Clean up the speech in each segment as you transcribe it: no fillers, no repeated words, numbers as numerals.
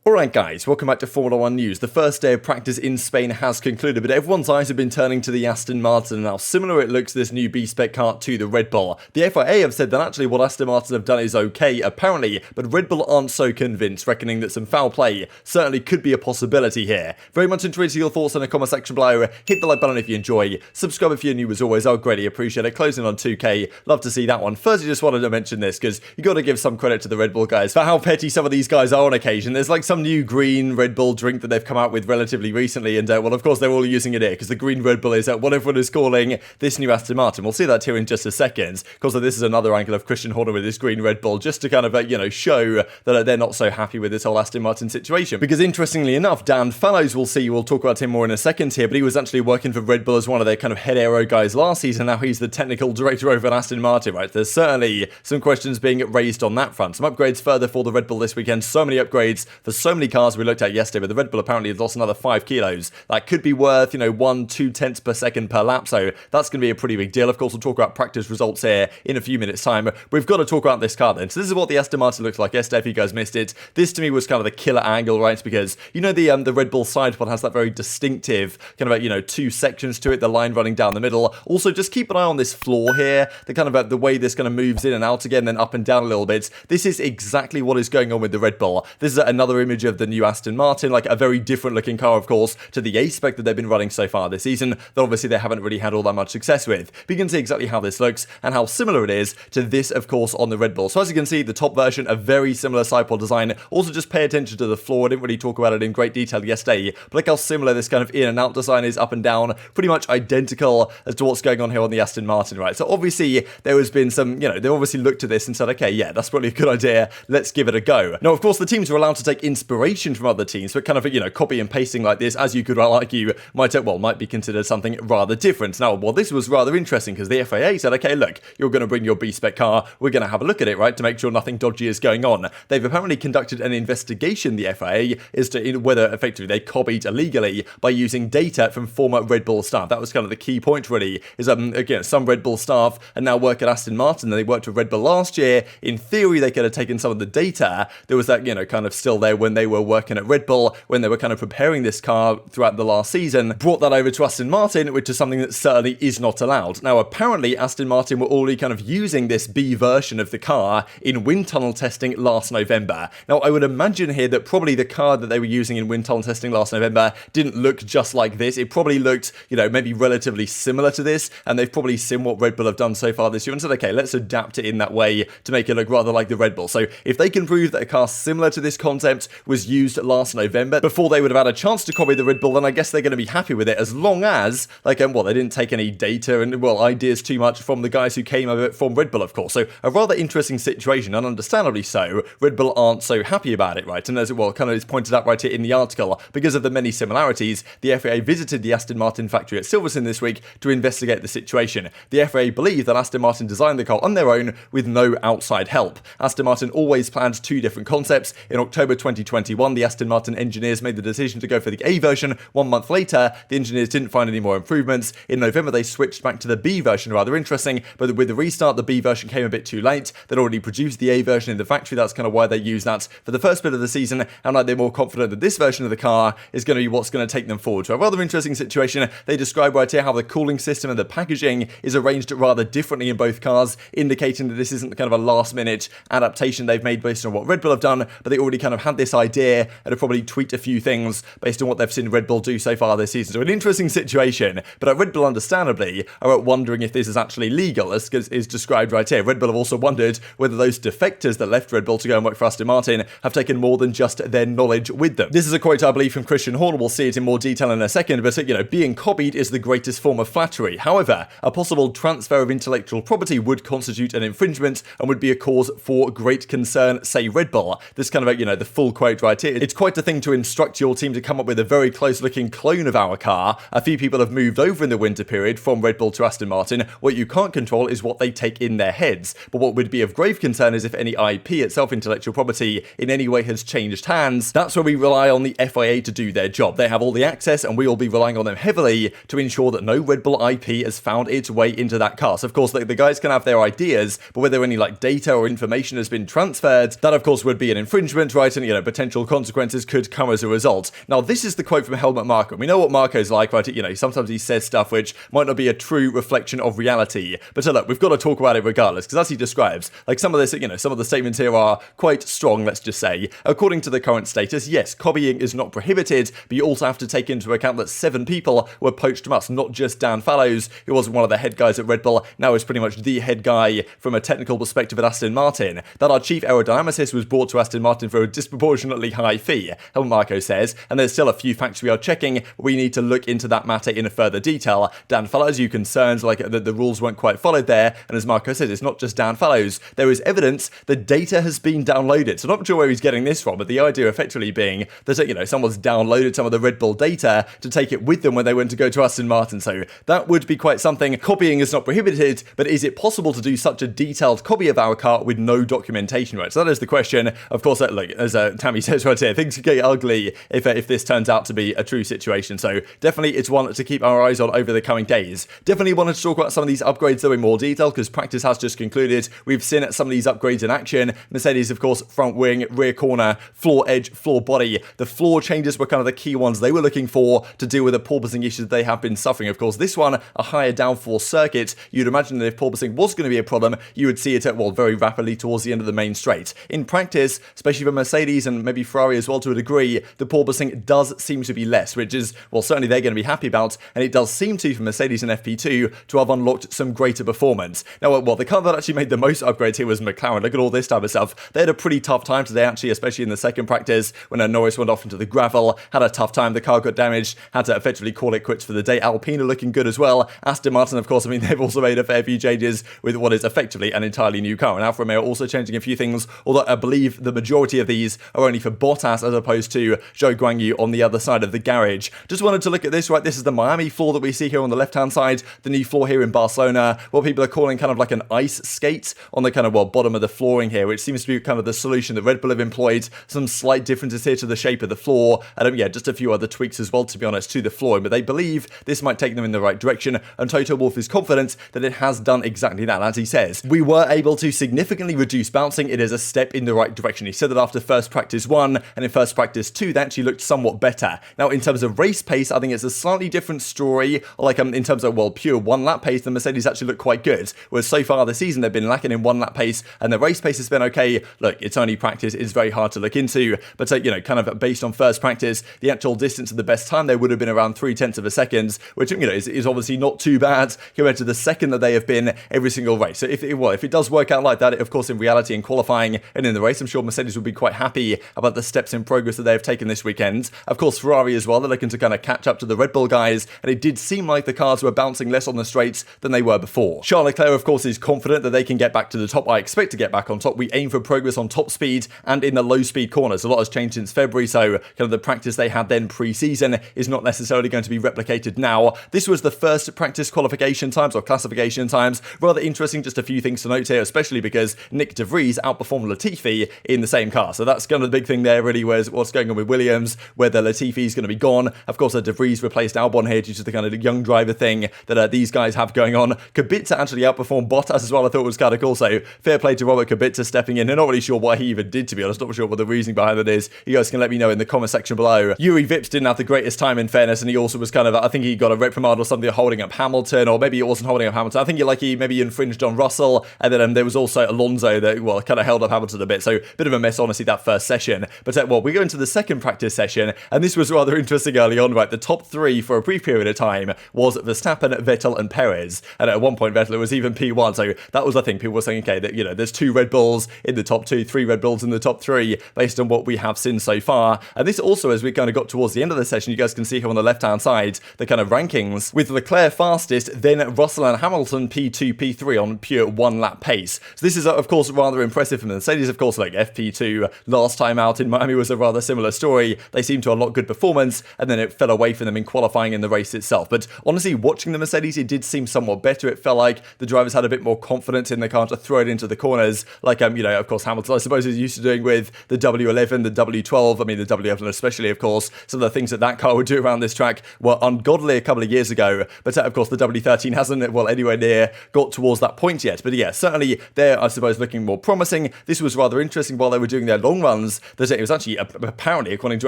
Alright guys, welcome back to Formula 1 News. The first day of practice in Spain has concluded, but everyone's eyes have been turning to the Aston Martin and how similar it looks, this new B-Spec car, to the Red Bull. The FIA have said that actually what Aston Martin have done is okay, apparently, but Red Bull aren't so convinced, reckoning that some foul play certainly could be a possibility here. Very much interested in your thoughts in the comment section below. Hit the like button if you enjoy. Subscribe if you're new as always, I'll greatly appreciate it. Closing on 2k, love to see that one. First, I just wanted to mention this because you got to give some credit to the Red Bull guys for how petty some of these guys are on occasion. There's like some new green Red Bull drink that they've come out with relatively recently, and well, of course, they're all using it here because the green Red Bull is what everyone is calling this new Aston Martin. We'll see that here in just a second. Of course, this is another angle of Christian Horner with this green Red Bull, just to kind of, show that they're not so happy with this whole Aston Martin situation. Because interestingly enough, Dan Fallows, we'll talk about him more in a second here, but he was actually working for Red Bull as one of their kind of head aero guys last season. Now he's the technical director over at Aston Martin, right? There's certainly some questions being raised on that front. Some upgrades further for the Red Bull this weekend. So many upgrades for so many cars we looked at yesterday, but the Red Bull apparently has lost another 5 kilos. That could be worth, 1-2 tenths per second per lap, so that's going to be a pretty big deal. Of course, we'll talk about practice results here in a few minutes' time. We've got to talk about this car then. So this is what the Aston Martin looks like yesterday, if you guys missed it. This to me was kind of the killer angle, right? Because, the Red Bull side pod has that very distinctive kind of, two sections to it, the line running down the middle. Also, just keep an eye on this floor here, the kind of the way this kind of moves in and out again, then up and down a little bit. This is exactly what is going on with the Red Bull. This is another image of the new Aston Martin, like a very different looking car, of course, to the A-Spec that they've been running so far this season, that obviously they haven't really had all that much success with. But you can see exactly how this looks and how similar it is to this, of course, on the Red Bull. So as you can see, the top version, a very similar sidepod design. Also, just pay attention to the floor. I didn't really talk about it in great detail yesterday, but look how similar this kind of in and out design is, up and down, pretty much identical as to what's going on here on the Aston Martin, right? So obviously, there has been some, they've obviously looked at this and said, okay, yeah, that's probably a good idea. Let's give it a go. Now, of course, the teams are allowed to take inspiration from other teams, but kind of, copy and pasting like this, as you could argue, might be considered something rather different. Now, well, this was rather interesting because the FIA said, okay, look, you're going to bring your B-Spec car, we're going to have a look at it, right, to make sure nothing dodgy is going on. They've apparently conducted an investigation, the FIA, as to whether effectively they copied illegally by using data from former Red Bull staff. That was kind of the key point, really, is again, some Red Bull staff and now work at Aston Martin, and they worked with Red Bull last year. In theory, they could have taken some of the data that was that, kind of still there when they were working at Red Bull, when they were kind of preparing this car throughout the last season, brought that over to Aston Martin, which is something that certainly is not allowed. Now, apparently, Aston Martin were already kind of using this B version of the car in wind tunnel testing last November. Now, I would imagine here that probably the car that they were using in wind tunnel testing last November didn't look just like this. It probably looked, maybe relatively similar to this, and they've probably seen what Red Bull have done so far this year and said, okay, let's adapt it in that way to make it look rather like the Red Bull. So if they can prove that a car similar to this concept was used last November before they would have had a chance to copy the Red Bull, then I guess they're going to be happy with it, as long as, they didn't take any data and, ideas too much from the guys who came over from Red Bull, of course. So a rather interesting situation, and understandably so, Red Bull aren't so happy about it, right? And as it kind of is pointed out right here in the article, because of the many similarities, the FIA visited the Aston Martin factory at Silverstone this week to investigate the situation. The FIA believe that Aston Martin designed the car on their own with no outside help. Aston Martin always planned 2 different concepts. In October 2021, the Aston Martin engineers made the decision to go for the A version. 1 month later, the engineers didn't find any more improvements. In November, they switched back to the B version, rather interesting, but with the restart, the B version came a bit too late. They'd already produced the A version in the factory. That's kind of why they used that for the first bit of the season, and they're more confident that this version of the car is going to be what's going to take them forward. So a rather interesting situation. They describe right here how the cooling system and the packaging is arranged rather differently in both cars, indicating that this isn't kind of a last-minute adaptation they've made based on what Red Bull have done, but they already kind of had this idea and have probably tweaked a few things based on what they've seen Red Bull do so far this season. So an interesting situation, but Red Bull, understandably, are wondering if this is actually legal, as is described right here. Red Bull have also wondered whether those defectors that left Red Bull to go and work for Aston Martin have taken more than just their knowledge with them. This is a quote, I believe, from Christian Horner. We'll see it in more detail in a second, but, being copied is the greatest form of flattery. However, a possible transfer of intellectual property would constitute an infringement and would be a cause for great concern, say Red Bull. This kind of, the full quote right here. It's quite a thing to instruct your team to come up with a very close-looking clone of our car. A few people have moved over in the winter period from Red Bull to Aston Martin. What you can't control is what they take in their heads. But what would be of grave concern is if any IP itself, intellectual property, in any way has changed hands. That's where we rely on the FIA to do their job. They have all the access, and we will be relying on them heavily to ensure that no Red Bull IP has found its way into that car. So, of course, the guys can have their ideas, but whether any data or information has been transferred, that, of course, would be an infringement, right? And, potentially potential consequences could come as a result. Now, this is the quote from Helmut Marko. We know what Marko's like, right? You know, sometimes he says stuff which might not be a true reflection of reality. But look, we've got to talk about it regardless, because as he describes, like some of this, you know, some of the statements here are quite strong, let's just say. According to the current status, yes, copying is not prohibited, but you also have to take into account that 7 people were poached from us, not just Dan Fallows, who was one of the head guys at Red Bull, now is pretty much the head guy from a technical perspective at Aston Martin. That our chief aerodynamicist was brought to Aston Martin for a disproportionately high fee, Helmut Marko says, and there's still a few facts we are checking. We need to look into that matter in further detail. Dan Fallows, you concerns like that the rules weren't quite followed there, and as Marko said, it's not just Dan Fallows. There is evidence the data has been downloaded. So not sure where he's getting this from, but the idea effectively being that, you know, someone's downloaded some of the Red Bull data to take it with them when they went to go to Aston Martin. So that would be quite something. Copying is not prohibited, but is it possible to do such a detailed copy of our car with no documentation, right? So that is the question. Of course, like as Tammy says right here, things could get ugly if this turns out to be a true situation. So definitely it's one to keep our eyes on over the coming days. Definitely wanted to talk about some of these upgrades though in more detail, because practice has just concluded. We've seen some of these upgrades in action. Mercedes, of course, front wing, rear corner, floor edge, floor body. The floor changes were kind of the key ones they were looking for to deal with the porpoising issues they have been suffering. Of course, this one, a higher downforce circuit. You'd imagine that if porpoising was going to be a problem, you would see it at, well, very rapidly towards the end of the main straight. In practice, especially for Mercedes and maybe Ferrari as well to a degree, the porpoising does seem to be less, which is, well, certainly they're going to be happy about, and it does seem to, for Mercedes and FP2, to have unlocked some greater performance. Now, well, the car that actually made the most upgrades here was McLaren. Look at all this type of stuff. They had a pretty tough time today, actually, especially in the second practice when Norris went off into the gravel, had a tough time. The car got damaged, had to effectively call it quits for the day. Alpine are looking good as well. Aston Martin, of course, I mean, they've also made a fair few changes with what is effectively an entirely new car. And Alfa Romeo also changing a few things, although I believe the majority of these are only for Bottas as opposed to guanyu on the other side of the garage. Just wanted to look at this, right? This is the Miami floor that we see here on the left-hand side, the new floor here in Barcelona, what people are calling kind of like an ice skate on the kind of, well, bottom of the flooring here, which seems to be kind of the solution that Red Bull have employed. Some slight differences here to the shape of the floor, and yeah, just a few other tweaks as well, to be honest, to the flooring, but they believe this might take them in the right direction, and Toto Wolff is confident that it has done exactly that. As he says, we were able to significantly reduce bouncing. It is a step in the right direction. He said that after first practice 1 and in first practice 2, they actually looked somewhat better. Now, in terms of race pace, I think it's a slightly different story. Like in terms of, well, pure one-lap pace, the Mercedes actually look quite good, whereas so far this season they've been lacking in one-lap pace, and the race pace has been okay. Look, it's only practice. It's very hard to look into, but you know, kind of based on first practice, the actual distance of the best time, they would have been around 0.3 of a second, which, you know, is obviously not too bad compared to the second that they have been every single race. So if it does work out like that, of course, in reality, in qualifying and in the race, I'm sure Mercedes will be quite happy about the steps in progress that they have taken this weekend. Of course, Ferrari as well, they're looking to kind of catch up to the Red Bull guys, and it did seem like the cars were bouncing less on the straights than they were before. Charles Leclerc, of course, is confident that they can get back to the top. I expect to get back on top. We aim for progress on top speed and in the low speed corners. A lot has changed since February, so kind of the practice they had then pre-season is not necessarily going to be replicated now. This was the first practice qualification times or classification times. Rather interesting, just a few things to note here, especially because Nick de Vries outperformed Latifi in the same car. So that's kind of the big thing there, really, whereas what's going on with Williams, whether Latifi is going to be gone. Of course, de Vries replaced Albon here due to the kind of young driver thing that these guys have going on. Kubica actually outperformed Bottas as well. I thought it was kind of cool. So fair play to Robert Kubica stepping in. I'm not really sure what he even did, to be honest. Not sure what the reasoning behind that is. You guys can let me know in the comment section below. Yuri Vips didn't have the greatest time, in fairness, and he also was kind of, I think he got a reprimand or something holding up Hamilton, or maybe it wasn't holding up Hamilton. I think he maybe infringed on Russell, and then there was also Alonso that, well, kind of held up Hamilton a bit. So bit of a mess, honestly, that first session. But well, we go into the second practice session, and this was rather interesting early on, right? The top 3 for a brief period of time was Verstappen, Vettel, and Perez, and at one point Vettel was even P1. So that was, I think, people were saying, okay, that, you know, there's 2 Red Bulls in the top 2, 3 Red Bulls in the top 3, based on what we have seen so far. And this also, as we kind of got towards the end of the session, you guys can see here on the left-hand side, the kind of rankings, with Leclerc fastest, then Russell and Hamilton P2, P3 on pure one-lap pace. So this is, of course, rather impressive for Mercedes. Of course, like FP2 last time out in Miami was a rather similar story. They seemed to unlock good performance, and then it fell away from them in qualifying in the race itself. But honestly, watching the Mercedes, it did seem somewhat better. It felt like the drivers had a bit more confidence in the car to throw it into the corners, like, you know, of course, Hamilton, I suppose, is used to doing with the W11, the W12, I mean, the W11 especially, of course. Some of the things that car would do around this track were ungodly a couple of years ago, but of course, the W13 hasn't, well, anywhere near got towards that point yet. But yeah, certainly they're, I suppose, looking more promising. This was rather interesting while they were doing their long runs. was that it was actually, apparently, according to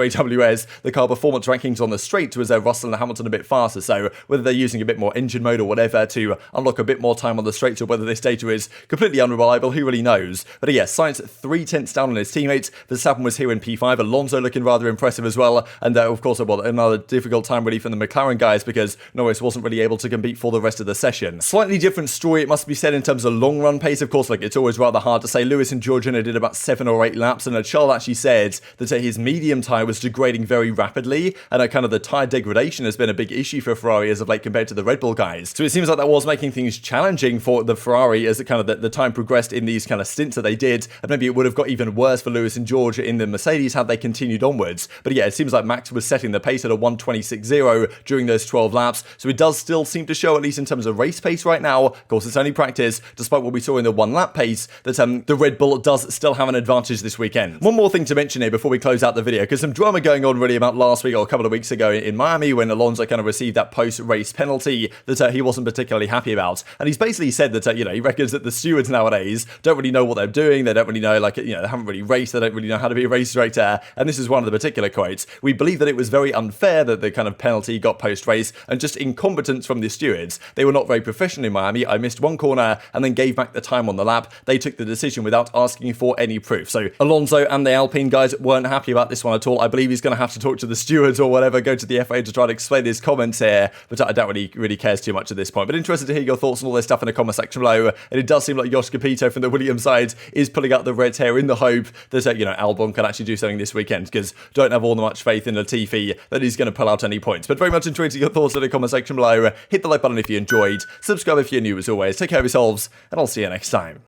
AWS, the car performance rankings on the straight was Russell and Hamilton a bit faster. So whether they're using a bit more engine mode or whatever to unlock a bit more time on the straights, or whether this data is completely unreliable, who really knows? But yeah, Sainz 3/10 down on his teammates. Verstappen was here in P5. Alonso looking rather impressive as well. And of course, well, another difficult time really for the McLaren guys because Norris wasn't really able to compete for the rest of the session. Slightly different story, it must be said, in terms of long run pace. Of course, like, it's always rather hard to say. Lewis and Georgiana did about 7 or 8 laps, and Charles actually said that his medium tyre was degrading very rapidly, and kind of the tyre degradation has been a big issue for Ferrari as of late compared to the Red Bull guys. So it seems like that was making things challenging for the Ferrari as it kind of the time progressed in these kind of stints that they did, and maybe it would have got even worse for Lewis and George in the Mercedes had they continued onwards. But yeah, it seems like Max was setting the pace at a 1:26.0 during those 12 laps, so it does still seem to show, at least in terms of race pace right now. Of course, it's only practice, despite what we saw in the 1 lap pace, that the Red Bull does still have an advantage this weekend. One more thing to mention here before we close out the video, because some drama going on really about last week or a couple of weeks ago in Miami when Alonso kind of received that post-race penalty that he wasn't particularly happy about. And he's basically said that, he reckons that the stewards nowadays don't really know what they're doing. They don't really know, they haven't really raced. They don't really know how to be a race director. And this is one of the particular quotes. We believe that it was very unfair that the kind of penalty got post-race and just incompetence from the stewards. They were not very professional in Miami. I missed one corner and then gave back the time on the lap. They took the decision without asking for any proof. So Alonso and the Alpine guys weren't happy about this one at all. I believe he's going to have to talk to the stewards or whatever, go to the FA to try to explain his comments here, but I don't really cares too much at this point. But interested to hear your thoughts on all this stuff in the comment section below. And it does seem like Josh Capito from the Williams side is pulling out the reds here in the hope that Albon can actually do something this weekend, because don't have all that much faith in Latifi that he's going to pull out any points. But very much enjoyed your thoughts in the comment section below. Hit the like button if you enjoyed, subscribe if you're new as always. Take care of yourselves, and I'll see you next time.